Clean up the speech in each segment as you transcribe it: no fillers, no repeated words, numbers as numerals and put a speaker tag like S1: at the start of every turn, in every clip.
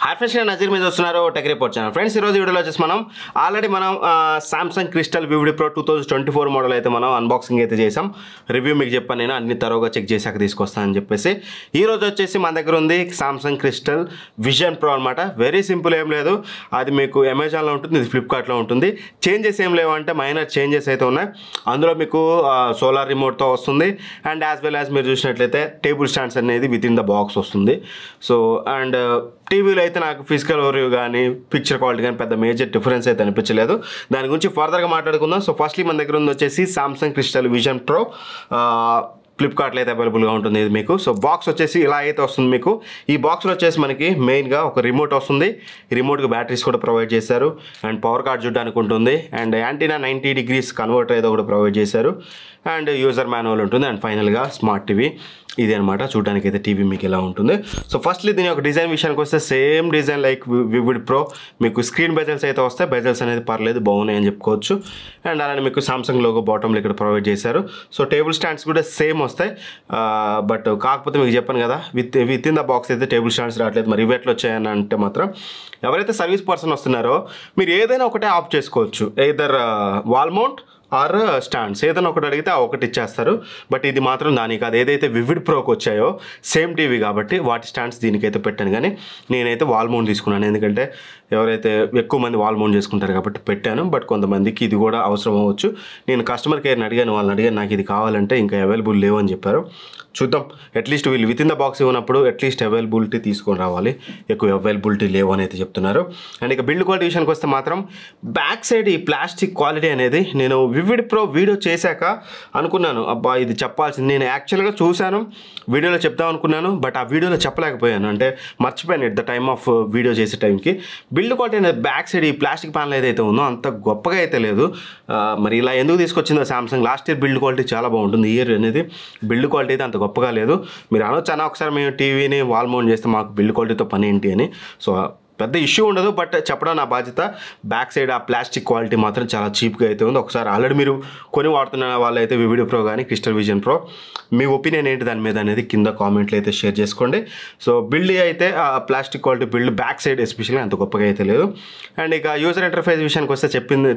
S1: Hi friends, నేను నజీర్ మీద వస్తున్నారు టెక్ రిపోర్ట్ ఛానల్. ఫ్రెండ్స్, ఈరోజు వీడియోలో వచ్చేసి మనం already Samsung crystal VVD pro 2024 model అయితే మనం అన్బాక్సింగ్ అయితే చేసాం. రివ్యూ మీకు చెప్పాను, నేను అన్ని తరోగా చెక్ చేశాక తీసుకొస్తానని చెప్పేసి. ఈరోజు వచ్చేసి మన దగ్గర ఉంది సామ్సంగ్ క్రిస్టల్ విజన్ ప్రో అనమాట. వెరీ సింపుల్, ఏం లేదు. అది మీకు అమెజాన్లో ఉంటుంది, ఇది ఫ్లిప్కార్ట్లో ఉంటుంది. చేంజెస్ ఏం లేవు అంటే మైనర్ చేంజెస్ అయితే ఉన్నాయి. అందులో మీకు సోలార్ రిమోట్తో వస్తుంది అండ్ యాజ్ వెల్ యాజ్ మీరు చూసినట్లయితే టేబుల్ స్టాండ్స్ అనేది విత్ ఇన్ ద బాక్స్ వస్తుంది. సో అండ్ టీవీలో అయితే నాకు ఫిజికల్ ఓవర్వ్యూ కానీ పిక్చర్ క్వాలిటీ కానీ పెద్ద మేజర్ డిఫరెన్స్ అయితే అనిపించలేదు. దాని గురించి ఫర్దర్గా మాట్లాడుకుందాం. సో ఫస్ట్లీ మన దగ్గర ఉంది వచ్చేసి సామ్సంగ్ క్రిస్టల్ విజన్ ప్రో. ఫ్లిప్కార్ట్లో అయితే అవైలబుల్గా ఉంటుంది ఇది మీకు. సో బాక్స్ వచ్చేసి ఇలా అయితే వస్తుంది మీకు. ఈ బాక్స్లో వచ్చేసి మనకి మెయిన్గా ఒక రిమోట్ వస్తుంది. ఈ రిమోట్కి బ్యాటరీస్ కూడా ప్రొవైడ్ చేశారు అండ్ పవర్ కార్డ్ చూడడానికి ఉంటుంది అండ్ యాంటీనా 90 degrees కన్వర్టర్ అయితే కూడా ప్రొవైడ్ చేశారు అండ్ యూజర్ మాన్యువల్ ఉంటుంది అండ్ ఫైనల్గా స్మార్ట్ టీవీ ఇది అనమాట. చూడడానికి అయితే టీవీ మీకు ఎలా ఉంటుంది. సో ఫస్ట్లీ దీని యొక్క డిజైన్ విషయానికి వస్తే same design like vivid pro. మీకు స్క్రీన్ బెజల్స్ అయితే వస్తాయి. బెజల్స్ అనేది పర్లేదు, బాగున్నాయి అని చెప్పుకోవచ్చు. అండ్ అలానే మీకు సామ్సంగ్ లోగో బాటంలో ఇక్కడ ప్రొవైడ్ చేశారు. సో టేబుల్ స్టాండ్స్ కూడా సేమ్ వస్తాయి. బట్ కాకపోతే మీకు చెప్పాను కదా, విత్ ఇన్ ద బాక్స్ అయితే టేబుల్ స్టాండ్స్ రావట్లేదు. మరి ఇవి ఎట్లా వచ్చాయని అంటే మాత్రం ఎవరైతే సర్వీస్ పర్సన్ వస్తున్నారో మీరు ఏదైనా ఒకటే ఆప్ చేసుకోవచ్చు. Either wall mount are stands ఏదైనా ఒకటి అడిగితే ఆ ఒకటి ఇచ్చేస్తారు. బట్ ఇది మాత్రం దానికి కాదు. ఏదైతే వివిడ్ ప్రోకి వచ్చాయో సేమ్ టీవీ కాబట్టి వాటి స్టాండ్స్ దీనికైతే పెట్టాను. కానీ నేనైతే వాల్ మౌంట్ తీసుకున్నాను, ఎందుకంటే ఎవరైతే ఎక్కువ మంది వాల్ మౌంట్ చేసుకుంటారు కాబట్టి పెట్టాను. బట్ కొంతమందికి ఇది కూడా అవసరం అవ్వచ్చు. నేను కస్టమర్ కేర్ని అడిగాను, వాళ్ళని అడిగాను నాకు ఇది కావాలంటే ఇంకా అవైలబుల్ లేవు అని చెప్పారు. చూద్దాం, అట్లీస్ట్ వీళ్ళు విత్ ఇన్ ద బాక్స్ ఇవ్వనప్పుడు అట్లీస్ట్ అవైలబిలిటీ తీసుకొని రావాలి. ఎక్కువ అవైలబిలిటీ లేవు అని అయితే చెప్తున్నారు. అండ్ ఇక బిల్డ్ క్వాలిటీ విషయానికి వస్తే మాత్రం బ్యాక్ సైడ్ ఈ ప్లాస్టిక్ క్వాలిటీ అనేది నేను వివిడ్ ప్రో వీడియో చేశాక అనుకున్నాను, అబ్బా ఇది చెప్పాల్సింది. నేను యాక్చువల్గా చూశాను, వీడియోలో చెప్దాం అనుకున్నాను, బట్ ఆ వీడియోలో చెప్పలేకపోయాను. అంటే మర్చిపోయాను at the time of video చేసే టైంకి. బిల్డ్ క్వాలిటీ అనేది బ్యాక్ సైడ్ ఈ ప్లాస్టిక్ ప్యానల్ ఏదైతే ఉందో అంత గొప్పగా అయితే లేదు. మరి ఇలా ఎందుకు తీసుకొచ్చిందో Samsung. Last year build quality చాలా బాగుంటుంది, ఈ ఇయర్ అనేది బిల్డ్ క్వాలిటీ అయితే అంత గొప్పగా లేదు. మీరు అనొచ్చు అన్న, ఒకసారి మేము టీవీని వాల్ మౌంట్ చేస్తే మాకు బిల్డ్ క్వాలిటీతో పని ఏంటి అని. సో పెద్ద ఇష్యూ ఉండదు, బట్ చెప్పడం నా బాధ్యత. బ్యాక్ సైడ్ ఆ ప్లాస్టిక్ క్వాలిటీ మాత్రం చాలా చీప్గా అయితే ఉంది. ఒకసారి ఆల్రెడీ మీరు కొని వాడుతున్న వాళ్ళైతే వివిడి ప్రో కానీ క్రిస్టల్ విజన్ ప్రో, మీ ఒపీనియన్ ఏంటి దాని మీద అనేది కింద కామెంట్లో అయితే షేర్ చేసుకోండి. సో బిల్డ్ అయితే ఆ plastic quality build back side especially అంత గొప్పగా అయితే లేదు. అండ్ ఇక యూజర్ ఇంటర్ఫేస్ విషయానికి వస్తే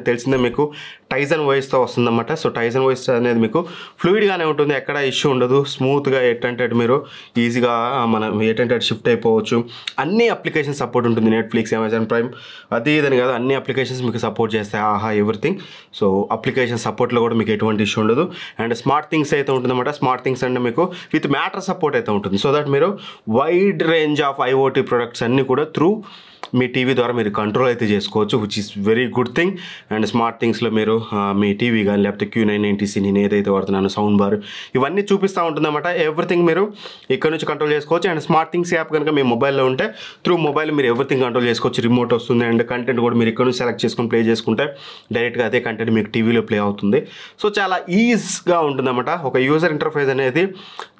S1: తెలిసిందే మీకు టైజన్ వాయిస్తో వస్తుందన్నమాట. సో టైజన్ వాయిస్ అనేది మీకు ఫ్లూయిడ్గానే ఉంటుంది, ఎక్కడ ఇష్యూ ఉండదు. స్మూత్గా ఎటంటే మీరు ఈజీగా మనం ఎటంటే షిఫ్ట్ అయిపోవచ్చు. అన్ని అప్లికేషన్ సపోర్ట్ ఉంటుంది. నెట్ఫ్లిక్స్, అమెజాన్ ప్రైమ్, అది ఇదని కాదు, అన్ని అప్లికేషన్స్ మీకు సపోర్ట్ చేస్తాయి. ఆహా ఎవ్రీథింగ్. సో అప్లికేషన్ సపోర్ట్లో కూడా మీకు ఎటువంటి ఇష్యూ ఉండదు. అండ్ స్మార్ట్ థింగ్స్ అయితే ఉంటుందన్నమాట. స్మార్ట్ థింగ్స్ అంటే మీకు విత్ మ్యాటర్ సపోర్ట్ అయితే ఉంటుంది. సో దట్ మీరు wide range of IoT products అన్నీ కూడా త్రూ మీ టీవీ ద్వారా మీరు కంట్రోల్ అయితే చేసుకోవచ్చు, which is very good thing. And smart థింగ్స్లో మీరు మీ టీవీ కానీ లేకపోతే Q990C నేను ఏదైతే వాడుతున్నాను, సౌండ్ బార్, ఇవన్నీ చూపిస్తూ ఉంటుందన్నమాట. ఎవ్రీథింగ్ మీరు ఇక్కడ నుంచి కంట్రోల్ చేసుకోవచ్చు. అండ్ స్మార్ట్ థింగ్స్ యాప్ కనుక మీ మొబైల్లో ఉంటే త్రూ మొబైల్ మీరు ఎవ్రీథింగ్ కంట్రోల్ చేసుకోవచ్చు. రిమోట్ వస్తుంది అండ్ కంటెంట్ కూడా మీరు ఇక్కడ నుంచి సెలెక్ట్ చేసుకొని ప్లే చేసుకుంటే డైరెక్ట్గా అదే కంటెంట్ మీకు టీవీలో ప్లే అవుతుంది. సో చాలా ఈజీగా ఉంటుందన్నమాట. ఒక యూజర్ ఇంటర్ఫేస్ అనేది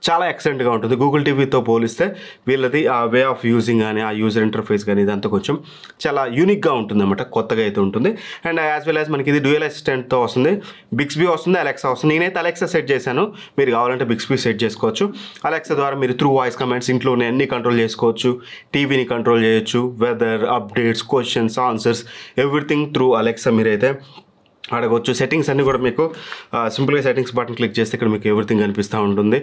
S1: చాలా ఎక్సలెంట్గా ఉంటుంది. గూగుల్ టీవీతో పోలిస్తే వీళ్ళది ఆ వే ఆఫ్ యూజింగ్ కానీ ఆ యూజర్ ఇంటర్ఫేస్ కానీ ఇదంతా కొంచెం చాలా యూనిక్గా ఉంటుంది అన్నమాట, కొత్తగా అయితే ఉంటుంది. అండ్ యాజ్ వెల్ యాజ్ మనకి ఇది డ్యూయల్ అసిస్టెంట్తో వస్తుంది. బిక్స్బీ వస్తుంది, అలెక్సా వస్తుంది. నేనైతే అలెక్సా సెట్ చేశాను, మీరు కావాలంటే బిక్స్బీ సెట్ చేసుకోవచ్చు. అలెక్సా ద్వారా మీరు త్రూ వాయిస్ కమాండ్స్ ఇంట్లోనే అన్ని కంట్రోల్ చేసుకోవచ్చు. టీవీని కంట్రోల్ చేయొచ్చు, weather, updates, questions, answers, everything through Alexa మీరైతే అడగవచ్చు. సెట్టింగ్స్ అన్నీ కూడా మీకు సింపుల్గా సెట్టింగ్స్ బటన్ క్లిక్ చేస్తే ఇక్కడ మీకు ఎవ్రీథింగ్ కనిపిస్తూ ఉంటుంది.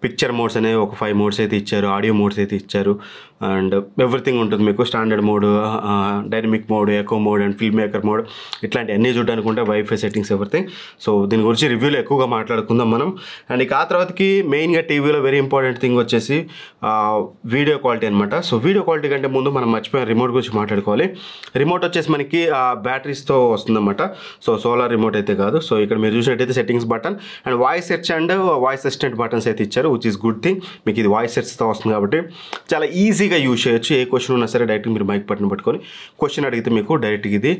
S1: పిక్చర్ మోడ్స్ అనేవి ఒక 5 మోడ్స్ అయితే ఇచ్చారు, ఆడియో మోడ్స్ అయితే ఇచ్చారు అండ్ ఎవ్రీథింగ్ ఉంటుంది మీకు. Standard mode, dynamic mode, echo mode and film maker mode, ఇట్లాంటి అన్నీ చూడడానికి ఉంటే వైఫై సెట్టింగ్స్ ఎవ్రీథింగ్. సో దీని గురించి రివ్యూలో ఎక్కువగా మాట్లాడుకుందాం మనం. అండ్ ఇక ఆ తర్వాతకి మెయిన్గా టీవీలో వెరీ ఇంపార్టెంట్ థింగ్ వచ్చేసి వీడియో క్వాలిటీ అనమాట. సో వీడియో క్వాలిటీ కంటే ముందు మనం మర్చిపోయిన రిమోట్ గురించి మాట్లాడుకోవాలి. రిమోట్ వచ్చేసి మనకి బ్యాటరీస్తో వస్తుందన్నమాట. సో సోలార్ రిమోట్ అయితే కాదు. సో ఇక్కడ మీరు చూసినట్టయితే settings button and voice search and voice assistant buttons అయితే ఇచ్చారు, విచ్ ఈస్ గుడ్ థింగ్. మీకు ఇది వాయిస్ సెర్చ్తో వస్తుంది కాబట్టి చాలా ఈజీగా యూజ్ చేయొచ్చు. ఏ క్వశ్చన్ ఉన్నా సరే డైరెక్ట్గా మీరు మైక్ బటన్ పట్టుకొని క్వశ్చన్ అడిగితే మీకు డైరెక్ట్గా ఇది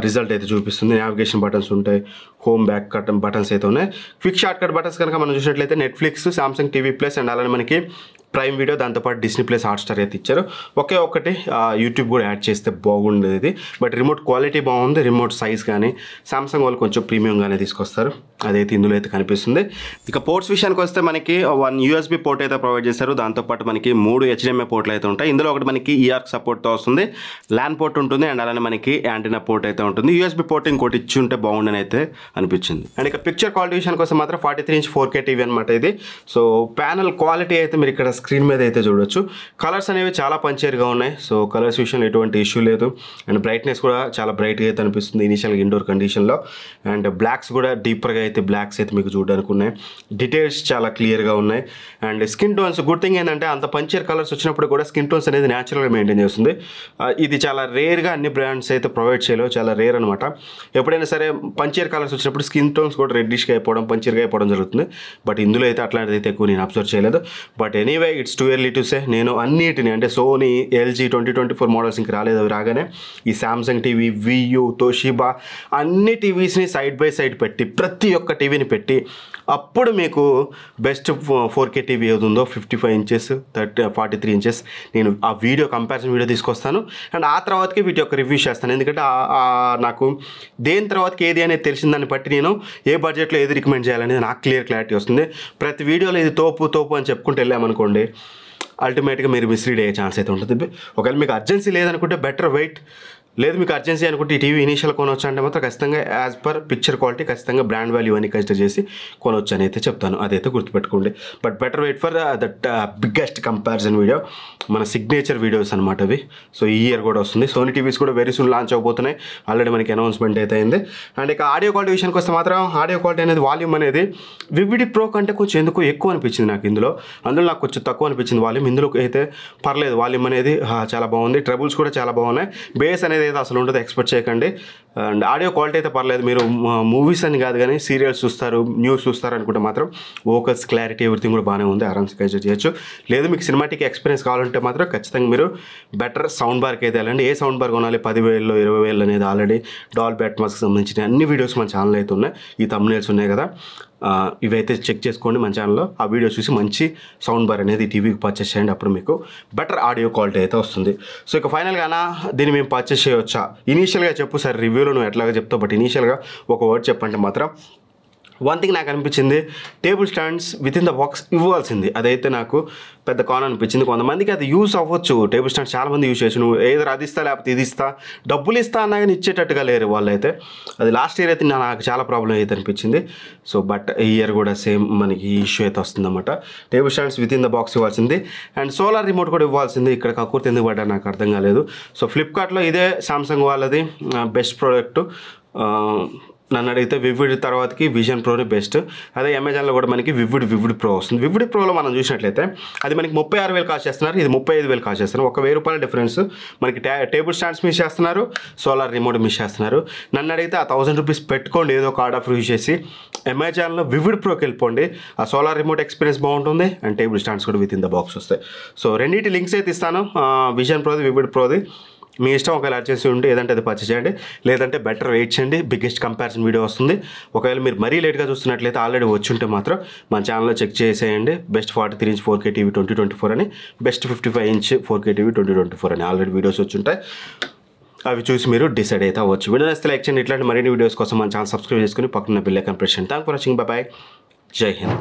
S1: రిజల్ట్ అయితే చూపిస్తుంది. నావిగేషన్ బటన్స్ ఉంటాయి, హోమ్ బ్యాక్ కట్ బటన్స్ అయితే ఉన్నాయి. క్విక్ షార్ట్ కట్ బటన్స్ కనుక మనం చూసినట్లయితే Netflix, Samsung TV plus and అలానే మనకి ప్రైమ్ వీడియో, దాంతోపాటు డిస్నీ ప్లస్ హాట్స్టార్ అయితే ఇచ్చారు. ఒకే ఒకటి యూట్యూబ్ కూడా యాడ్ చేస్తే బాగుండేది. బట్ రిమోట్ క్వాలిటీ బాగుంది, రిమోట్ సైజ్ కానీ సామ్సంగ్ వాళ్ళు కొంచెం ప్రీమియంగానే తీసుకొస్తారు, అదైతే ఇందులో అయితే కనిపిస్తుంది. ఇక పోర్ట్స్ విషయానికి వస్తే మనకి 1 USB పోర్ట్ అయితే ప్రొవైడ్ చేశారు. దాంతోపాటు మనకి 3 HDMI పోర్ట్లు అయితే ఉంటాయి. ఇందులో ఒకటి మనకి EARC సపోర్ట్తో వస్తుంది, ల్యాన్ పోర్ట్ ఉంటుంది, అండ్ అలానే మనకి యాంటీనా పోర్ట్ అయితే ఉంటుంది. USB పోర్ట్ ఇంకోటి ఇచ్చి ఉంటే బాగుండని అయితే అనిపించింది. అండ్ ఇక పిక్చర్ క్వాలిటీ విషయానికి వస్తే మాత్రం 43" 4K టీవీ అనమాట ఇది. సో ప్యానల్ క్వాలిటీ అయితే మీరు ఇక్కడ స్క్రీన్ మీద అయితే చూడొచ్చు. కలర్స్ అనేవి చాలా పంచేరుగా ఉన్నాయి. సో కలర్స్ విషయంలో ఎటువంటి ఇష్యూ లేదు. అండ్ బ్రైట్నెస్ కూడా చాలా బ్రైట్గా అయితే అనిపిస్తుంది ఇనిషియల్గా ఇండోర్ కండిషన్లో. అండ్ బ్లాక్స్ కూడా డీపర్గా అయితే బ్లాక్స్ అయితే మీకు చూడడానికి ఉన్నాయి. డీటెయిల్స్ చాలా క్లియర్గా ఉన్నాయి. And skin tones, good thing ఏంటంటే అంత పంచేర్ కలర్స్ వచ్చినప్పుడు కూడా స్కిన్ టోన్స్ అనేది న్యాచురల్గా మెయింటైన్ చేస్తుంది. ఇది చాలా రేర్గా అన్ని బ్రాండ్స్ అయితే ప్రొవైడ్ చేయలేవు, చాలా రేర్ అనమాట. ఎప్పుడైనా సరే పంచేర్ కలర్స్ వచ్చినప్పుడు స్కిన్ టోన్స్ కూడా రెడ్డిష్గా అయిపోవడం, పంచేర్గా అయిపోవడం జరుగుతుంది. బట్ ఇందులో అయితే అట్లాంటిది అయితే ఎక్కువ నేను అబ్జర్వ్ చేయలేదు. But anyway it's too early to say. నేను అన్నిటిని అంటే సోనీ, LG 2024 మోడల్స్ ఇంక రాలేదు, అవి రాగానే ఈ సామ్సంగ్ టీవీ, వియూ, తోషిబా అన్ని టీవీస్ని సైడ్ బై సైడ్ పెట్టి ప్రతి ఒక్క టీవీని పెట్టి అప్పుడు మీకు బెస్ట్ 4K టీవీ ఏది ఉందో 55 ఇంచెస్ 43 ఇంచెస్ నేను ఆ వీడియో కంపారిజన్ వీడియో తీసుకొస్తాను. అండ్ ఆ తర్వాతకి వీటి యొక్క రివ్యూ చేస్తాను. ఎందుకంటే నాకు దేని తర్వాతకి ఏది అనేది తెలిసిన దాన్ని బట్టి నేను ఏ బడ్జెట్లో ఏది రికమెండ్ చేయాలనేది నాకు క్లారిటీ వస్తుంది. ప్రతి వీడియోలో ఇది తోపు అని చెప్పుకుంటూ వెళ్ళామనుకోండి, అల్టిమేట్గా మీరు మిస్లీడ్ అయ్యే ఛాన్స్ అయితే ఉంటుంది. ఒకవేళ మీకు అర్జెన్సీ లేదనుకుంటే బెటర్ వెయిట్, లేదు మీకు అర్జెన్సీ అనుకుంటే ఈ టీవీ ఇనీషియల్ కొనవచ్చు అంటే మాత్రం ఖచ్చితంగా యాజ్ పర్ పిక్చర్ క్వాలిటీ ఖచ్చితంగా బ్రాండ్ వాల్యూ అని కన్సిడర్ చేసి కొనవచ్చు అని అయితే చెప్తాను. అదైతే గుర్తుపెట్టుకోండి. But better wait for that biggest comparison video, మన సిగ్నేచర్ వీడియోస్ అనమాట అవి. సో ఈ ఇయర్ కూడా వస్తుంది. సోనీ టీవీస్ కూడా వెరీ సూన్ లాంచ్ అవబోతున్నాయి, ఆల్రెడీ మనకి అనౌన్స్మెంట్ అయితే అయింది. అండ్ ఇక ఆడియో క్వాలిటీ విషయానికి వస్తే మాత్రం ఆడియో క్వాలిటీ అనేది వాల్యూమ్ అనేది వివిడి ప్రో కంటే కొంచెం ఎందుకు ఎక్కువ అనిపించింది నాకు. అందులో నాకు కొంచెం తక్కువ అనిపించింది వాల్యూమ్. ఇందులో అయితే పర్లేదు, వాల్యూమ్ అనేది చాలా బాగుంది. ట్రబుల్స్ కూడా చాలా బాగున్నాయి. బేస్ అనేది అయితే అసలు ఉండదు, ఎక్స్పెక్ట్ చేయకండి. అండ్ ఆడియో క్వాలిటీ అయితే పర్లేదు. మీరు మూవీస్ అని కాదు కానీ సీరియల్స్ చూస్తారు, న్యూస్ చూస్తారు అనుకుంటే మాత్రం వోకల్స్, క్లారిటీ, ఎవ్రీథింగ్ కూడా బాగానే ఉంది, ఆరామ్స్ కన్సిడర్ చేయొచ్చు. లేదు మీకు సినిమాటిక్ ఎక్స్పీరియన్స్ కావాలంటే మాత్రం ఖచ్చితంగా మీరు బెటర్ సౌండ్ బార్కి అయితే వెళ్ళండి. ఏ సౌండ్ బార్ కొనాలి, 10,000 20,000 అనేది ఆల్రెడీ డాల్బీ అట్మాస్కి సంబంధించిన అన్ని వీడియోస్ మన ఛానల్ అయితే ఉన్నాయి. ఈ థంబ్నెయిల్స్ ఉన్నాయి కదా, ఇవైతే చెక్ చేసుకోండి మన ఛానల్లో. ఆ వీడియో చూసి మంచి సౌండ్ బార్ అనేది టీవీకి పర్చేస్ చేయండి, అప్పుడు మీకు బెటర్ ఆడియో క్వాలిటీ అయితే వస్తుంది. సో ఇక ఫైనల్గా దీన్ని మేము పర్చేస్ చేయవచ్చా? ఇనీషియల్గా చెప్పు సార్, రివ్యూలో నువ్వు ఎట్లాగా చెప్తావు, బట్ ఇనీషియల్గా ఒక వర్డ్ చెప్పంటే మాత్రం వన్ థింగ్ నాకు అనిపించింది, table stands with in the box ఇవ్వాల్సింది. అదైతే నాకు పెద్ద కాన్ అనిపించింది. కొంతమందికి అది యూస్ అవ్వచ్చు, టేబుల్ స్టాండ్స్ చాలామంది యూజ్ చేయొచ్చు. నువ్వు ఏదో అది ఇస్తా లేకపోతే ఇది ఇస్తా, డబ్బులు ఇస్తా అన్నా కానీ ఇచ్చేటట్టుగా లేరు వాళ్ళైతే. అది లాస్ట్ ఇయర్ అయితే నాకు చాలా ప్రాబ్లం అయితే అనిపించింది. సో బట్ ఈ ఇయర్ కూడా సేమ్ మనకి ఇష్యూ అయితే వస్తుందన్నమాట. Table stands with in the box ఇవ్వాల్సింది, అండ్ సోలార్ రిమోట్ కూడా ఇవ్వాల్సింది. ఇక్కడ కక్కుర్తి ఎందుకు పడ్డా నాకు అర్థం కాలేదు. సో ఫ్లిప్కార్ట్లో ఇదే సామ్సంగ్ వాళ్ళది బెస్ట్ ప్రోడక్ట్. నన్ను అడిగితే వివిడ్ తర్వాతకి విజన్ ప్రోని బెస్ట్. అదే అమెజాన్లో కూడా మనకి వివిడ్ ప్రో వస్తుంది. వివిడ్ ప్రోలో మనం చూసినట్లయితే అది మనకి 36,000 కాస్ట్ చేస్తున్నారు, ఇది 35,000 కాస్ట్ చేస్తున్నారు. ఒక 1,000 రూపాయల డిఫరెన్స్. మనకి టేబుల్ స్టాండ్స్ మిస్ చేస్తున్నారు, సోలార్ రిమోట్ మిస్ చేస్తున్నారు. నన్ను అడిగితే ఆ 1000 రూపీస్ పెట్టుకోండి, ఏదో ఒక కార్డ్ ఆఫర్ యూజ్ చేసి అమెజాన్లో వివిడ్ ప్రోకి వెళ్ళిపోండి. ఆ సోలార్ రిమోట్ ఎక్స్పీరియన్స్ బాగుంటుంది, అండ్ టేబుల్ స్టాండ్స్ కూడా విత్ ఇన్ ద బాక్స్ వస్తాయి. సో రెండింటి లింక్స్ అయితే ఇస్తాను, విజన్ ప్రోది, వివిడ్ ప్రోది. మీ ఇష్టం, ఒకవేళ అడ్జస్ట్ ఉంటే ఏదంటే అది పర్చేస్ చేయండి, లేదంటే బెటర్ వెయిట్ చేయండి. బిగ్గెస్ట్ కంపారిజన్ వీడియో వస్తుంది. ఒకవేళ మీరు మరీ లేట్గా చూస్తున్నట్లయితే ఆల్రెడీ వచ్చి ఉంటే మాత్రం మన ఛానల్లో చెక్ చేసేయండి. బెస్ట్ 43 ఇంచ్ 4K టీవీ 2024 అని, బెస్ట్ 55 ఇంచ్ 4K టీవీ 2024 అని ఆల్రెడీ వీడియోస్ వచ్చి ఉంటాయి. అవి చూసి మీరు డిసైడ్ అయితే అవ్వచ్చు. వీడియో నచ్చితే లైక్ చేయండి. ఇట్లాంటి మరిన్ని వీడియోస్ కోసం మన ఛానల్ సబ్స్క్రైబ్ చేసుకుని పక్కన బెల్ ఐకాన్ ప్రెస్ చేయండి. Thanks for watching. By by. జై హింద్.